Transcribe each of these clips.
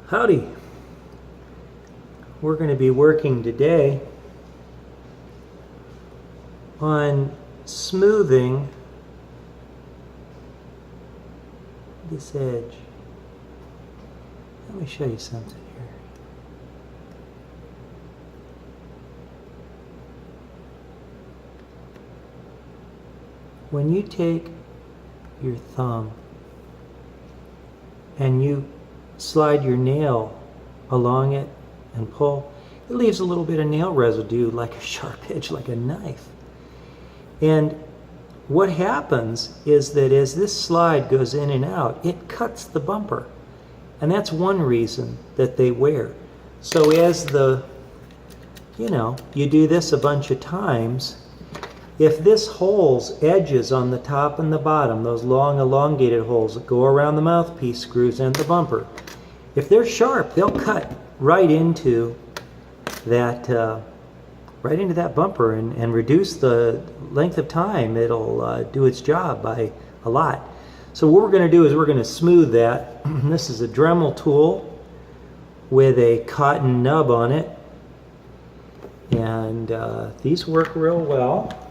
Howdy. We're going to be working today on smoothing this edge. Let me show you something here. When you take your thumb and you slide your nail along it and pull, it leaves a little bit of nail residue like a sharp edge, like a knife. And what happens is that as this slide goes in and out, it cuts the bumper. And that's one reason that they wear. So as you do this a bunch of times, if this hole's edges on the top and the bottom, those long elongated holes that go around the mouthpiece screws and the bumper, if they're sharp, they'll cut right into that bumper and reduce the length of time it'll do its job by a lot. So what we're going to do is we're going to smooth that. This is a Dremmel tool with a cotton nub on it, and these work real well.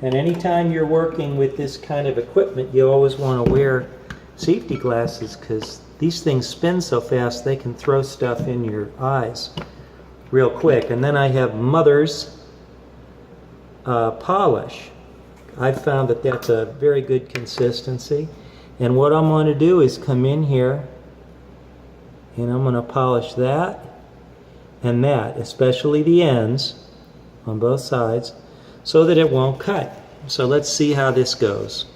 And anytime you're working with this kind of equipment, you always want to wear safety glasses, because these things spin so fast they can throw stuff in your eyes real quick. And then I have Mother's polish. I've found that that's a very good consistency. And what I'm going to do is come in here and I'm going to polish that and that, especially the ends on both sides, so that it won't cut. So let's see how this goes.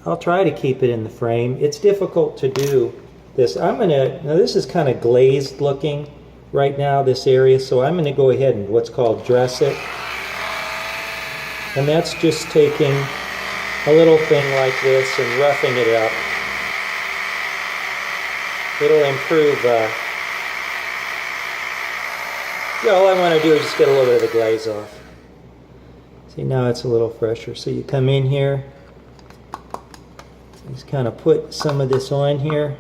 I'll try to keep it in the frame. It's difficult to do this. Now this is kind of glazed looking right now, this area, so I'm going to go ahead and what's called dress it. And that's just taking a little thing like this and roughing it up. It'll improve, all I want to do is just get a little bit of the glaze off. See, now it's a little fresher. So you come in here, just kind of put some of this on here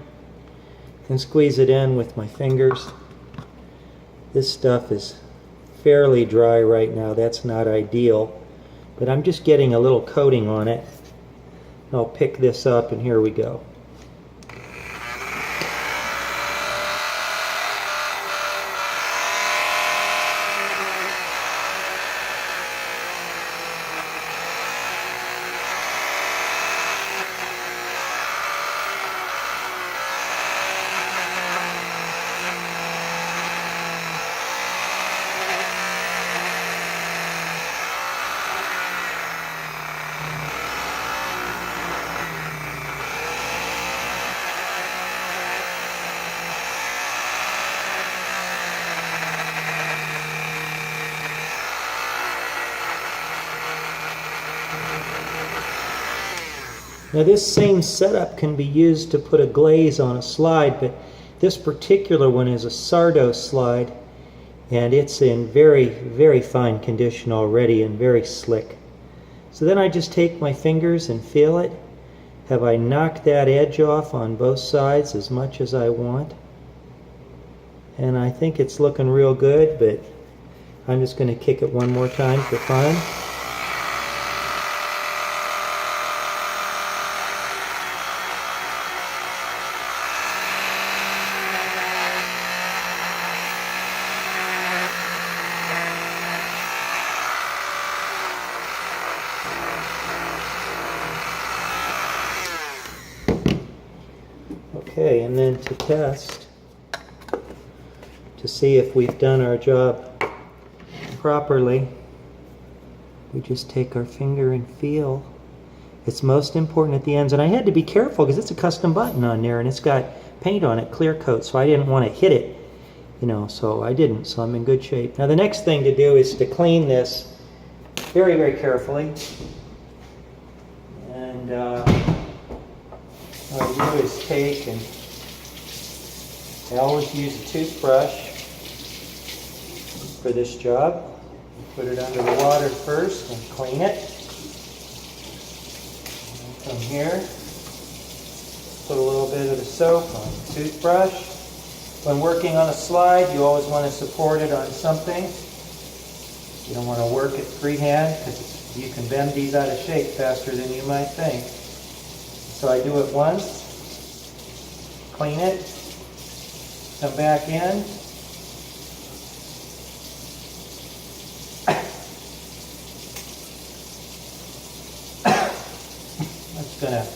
and squeeze it in with my fingers. This stuff is fairly dry right now. That's not ideal, but I'm just getting a little coating on it. I'll pick this up, and here we go. Now this same setup can be used to put a glaze on a slide, but this particular one is a Sardo slide, and it's in very, very fine condition already and very slick. So then I just take my fingers and feel it. Have I knocked that edge off on both sides as much as I want? And I think it's looking real good, but I'm just going to kick it one more time for fun. Okay, and then to test, to see if we've done our job properly, we just take our finger and feel. It's most important at the ends, and I had to be careful because it's a custom button on there and it's got paint on it, clear coat, so I didn't want to hit it, so I didn't, so I'm in good shape. Now the next thing to do is to clean this very, very carefully. And what I do is take, and I always use a toothbrush for this job. Put it under the water first and clean it. And from here, Put a little bit of the soap on the toothbrush. When working on a slide, you always want to support it on something. You don't want to work it freehand because you can bend these out of shape faster than you might think. So I do it once, clean it, come back in. I'm just going to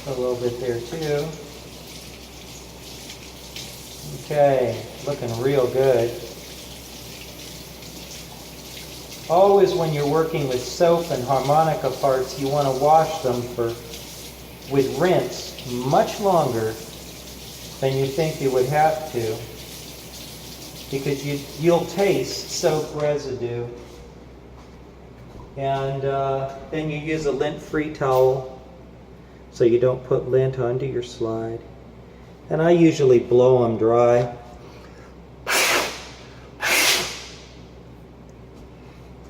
put a little bit there too. Okay, looking real good. Always when you're working with soap and harmonica parts, you want to wash them with rinse much longer than you think you would have to, because you'll taste soap residue. And then you use a lint-free towel so you don't put lint onto your slide. And I usually blow them dry.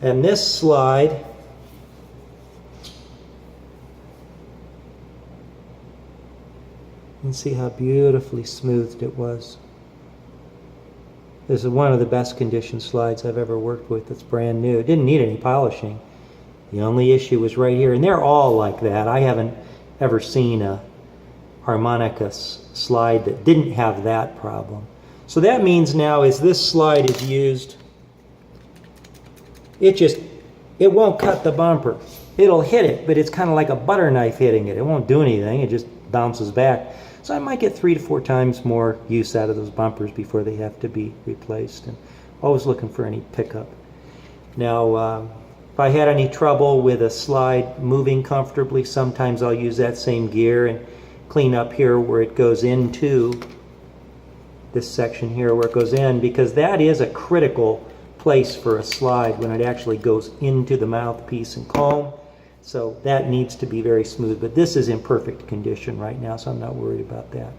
And this slide, you can see how beautifully smoothed it was. This is one of the best conditioned slides I've ever worked with. It's brand new. It didn't need any polishing. The only issue was right here, and they're all like that. I haven't ever seen a harmonica slide that didn't have that problem. So that means now as this slide is used, it won't cut the bumper. It'll hit it, but it's kind of like a butter knife hitting it. It won't do anything. It just bounces back. So I might get 3 to 4 times more use out of those bumpers before they have to be replaced. And always looking for any pickup. Now, if I had any trouble with a slide moving comfortably, sometimes I'll use that same gear and clean up here where it goes into this section here where it goes in, because that is a critical place for a slide when it actually goes into the mouthpiece and comb. So that needs to be very smooth, but this is in perfect condition right now, so I'm not worried about that.